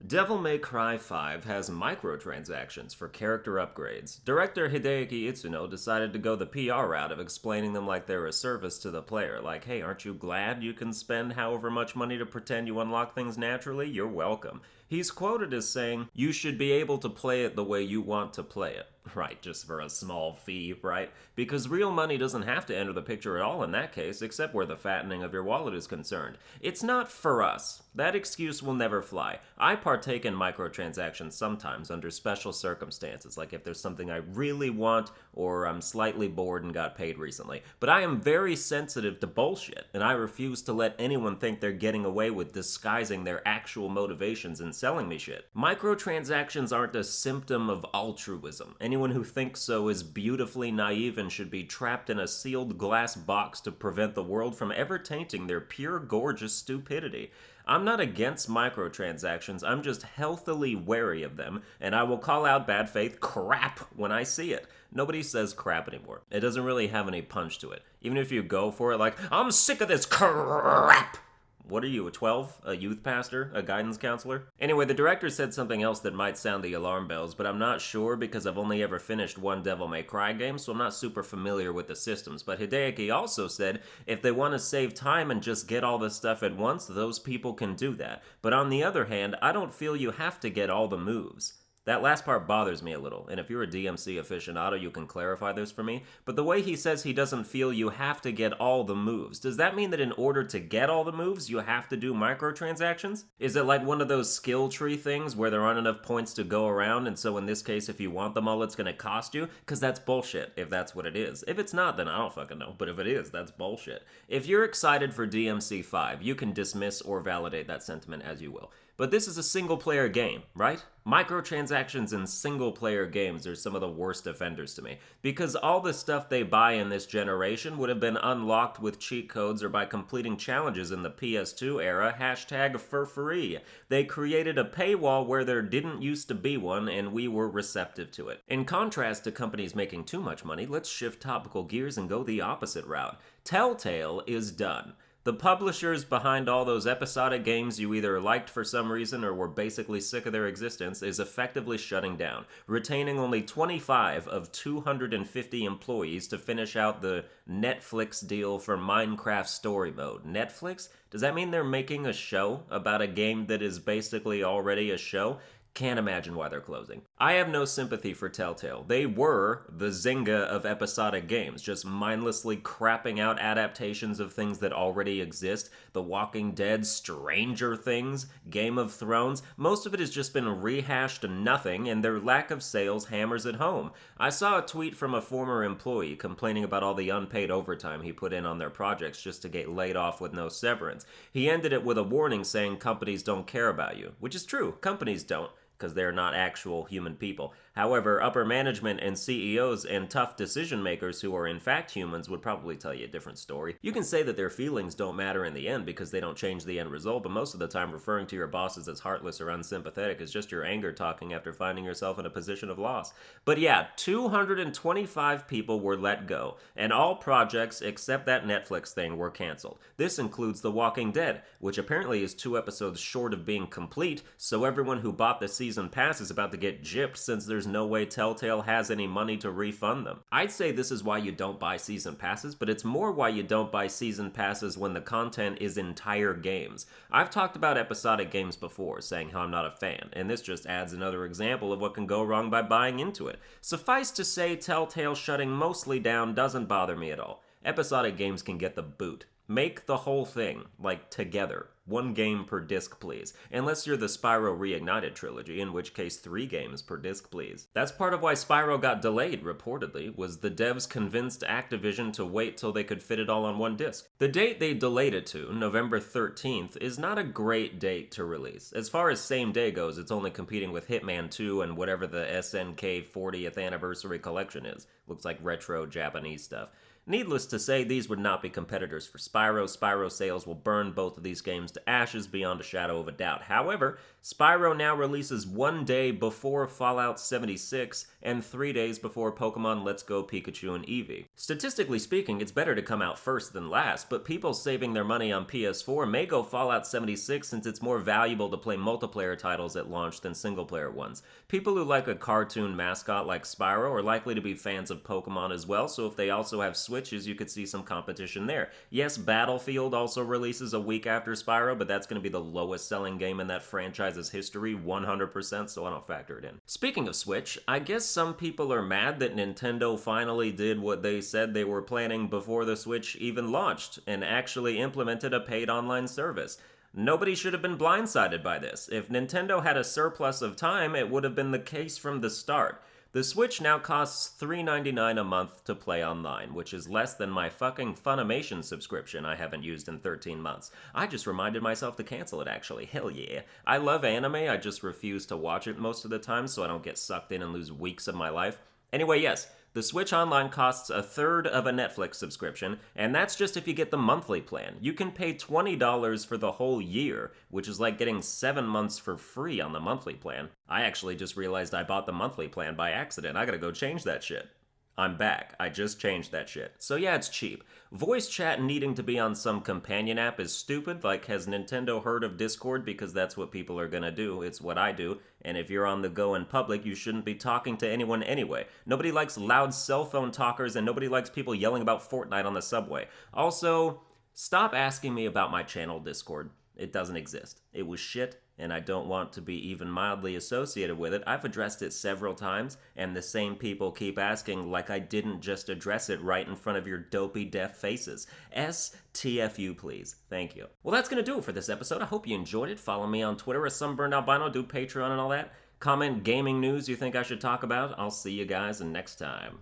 Devil May Cry 5 has microtransactions for character upgrades. Director Hideki Itsuno decided to go the PR route of explaining them like they're a service to the player. Like, hey, aren't you glad you can spend however much money to pretend you unlock things naturally? You're welcome. He's quoted as saying, you should be able to play it the way you want to play it. Right, just for a small fee, right? Because real money doesn't have to enter the picture at all in that case, except where the fattening of your wallet is concerned. It's not for us. That excuse will never fly. I partake in microtransactions sometimes under special circumstances, like if there's something I really want or I'm slightly bored and got paid recently. But I am very sensitive to bullshit, and I refuse to let anyone think they're getting away with disguising their actual motivations and selling me shit. Microtransactions aren't a symptom of altruism. Anyone who thinks so is beautifully naive and should be trapped in a sealed glass box to prevent the world from ever tainting their pure, gorgeous stupidity. I'm not against microtransactions, I'm just healthily wary of them, and I will call out bad faith crap when I see it. Nobody says crap anymore. It doesn't really have any punch to it. Even if you go for it like, I'm sick of this crap! What are you, a 12? A youth pastor? A guidance counselor? Anyway, the director said something else that might sound the alarm bells, but I'm not sure because I've only ever finished one Devil May Cry game, so I'm not super familiar with the systems. But Hideki also said if they want to save time and just get all this stuff at once, those people can do that. But on the other hand, I don't feel you have to get all the moves. That last part bothers me a little, and if you're a DMC aficionado, you can clarify this for me. But the way he says he doesn't feel you have to get all the moves, does that mean that in order to get all the moves, you have to do microtransactions? Is it like one of those skill tree things where there aren't enough points to go around, and so in this case, if you want them all, it's gonna cost you? Because that's bullshit, if that's what it is. If it's not, then I don't fucking know, but if it is, that's bullshit. If you're excited for DMC 5, you can dismiss or validate that sentiment as you will. But this is a single-player game, right? Microtransactions in single-player games are some of the worst offenders to me, because all the stuff they buy in this generation would have been unlocked with cheat codes or by completing challenges in the PS2 era, hashtag for free. They created a paywall where there didn't used to be one, and we were receptive to it. In contrast to companies making too much money, let's shift topical gears and go the opposite route. Telltale is done. The publishers behind all those episodic games you either liked for some reason or were basically sick of their existence is effectively shutting down, retaining only 25 of 250 employees to finish out the Netflix deal for Minecraft Story Mode. Netflix? Does that mean they're making a show about a game that is basically already a show? Can't imagine why they're closing. I have no sympathy for Telltale. They were the Zynga of episodic games, just mindlessly crapping out adaptations of things that already exist. The Walking Dead, Stranger Things, Game of Thrones. Most of it has just been rehashed to nothing, and their lack of sales hammers it home. I saw a tweet from a former employee complaining about all the unpaid overtime he put in on their projects just to get laid off with no severance. He ended it with a warning saying companies don't care about you, which is true, companies don't, because they're not actual human people. However, upper management and CEOs and tough decision makers who are in fact humans would probably tell you a different story. You can say that their feelings don't matter in the end because they don't change the end result, but most of the time referring to your bosses as heartless or unsympathetic is just your anger talking after finding yourself in a position of loss. But yeah, 225 people were let go, and all projects except that Netflix thing were canceled. This includes The Walking Dead, which apparently is 2 episodes short of being complete, so everyone who bought the season pass is about to get gypped since there's no way Telltale has any money to refund them. I'd say this is why you don't buy season passes, but it's more why you don't buy season passes when the content is entire games. I've talked about episodic games before, saying how I'm not a fan, and this just adds another example of what can go wrong by buying into it. Suffice to say, Telltale shutting mostly down doesn't bother me at all. Episodic games can get the boot. Make the whole thing, like, together. 1 game per disc, please. Unless you're the Spyro Reignited trilogy, in which case 3 games per disc, please. That's part of why Spyro got delayed, reportedly, was the devs convinced Activision to wait till they could fit it all on 1 disc. The date they delayed it to, November 13th, is not a great date to release. As far as same day goes, it's only competing with Hitman 2 and whatever the SNK 40th Anniversary Collection is. Looks like retro Japanese stuff. Needless to say, these would not be competitors for Spyro. Spyro sales will burn both of these games to ashes beyond a shadow of a doubt. However, Spyro now releases 1 day before Fallout 76 and 3 days before Pokemon Let's Go Pikachu and Eevee. Statistically speaking, it's better to come out first than last, but people saving their money on PS4 may go Fallout 76 since it's more valuable to play multiplayer titles at launch than single-player ones. People who like a cartoon mascot like Spyro are likely to be fans of Pokemon as well, so if they also have Switches, you could see some competition there. Yes, Battlefield also releases a week after Spyro, but that's going to be the lowest selling game in that franchise's history, 100%, so I don't factor it in. Speaking of Switch, I guess some people are mad that Nintendo finally did what they said they were planning before the Switch even launched, and actually implemented a paid online service. Nobody should have been blindsided by this. If Nintendo had a surplus of time, it would have been the case from the start. The Switch now costs $3.99 a month to play online, which is less than my fucking Funimation subscription I haven't used in 13 months. I just reminded myself to cancel it, actually. Hell yeah. I love anime, I just refuse to watch it most of the time so I don't get sucked in and lose weeks of my life. Anyway, yes, the Switch Online costs a third of a Netflix subscription, and that's just if you get the monthly plan. You can pay $20 for the whole year, which is like getting 7 months for free on the monthly plan. I actually just realized I bought the monthly plan by accident. I gotta go change that shit. I'm back. I just changed that shit. So yeah, it's cheap. Voice chat needing to be on some companion app is stupid. Like, has Nintendo heard of Discord? Because that's what people are gonna do. It's what I do. And if you're on the go in public, you shouldn't be talking to anyone anyway. Nobody likes loud cell phone talkers, and nobody likes people yelling about Fortnite on the subway. Also, stop asking me about my channel Discord. It doesn't exist. It was shit, and I don't want to be even mildly associated with it. I've addressed it several times, and the same people keep asking like I didn't just address it right in front of your dopey deaf faces. STFU, please. Thank you. Well, that's gonna do it for this episode. I hope you enjoyed it. Follow me on Twitter as Sunburned Albino, do Patreon and all that. Comment gaming news you think I should talk about. I'll see you guys next time.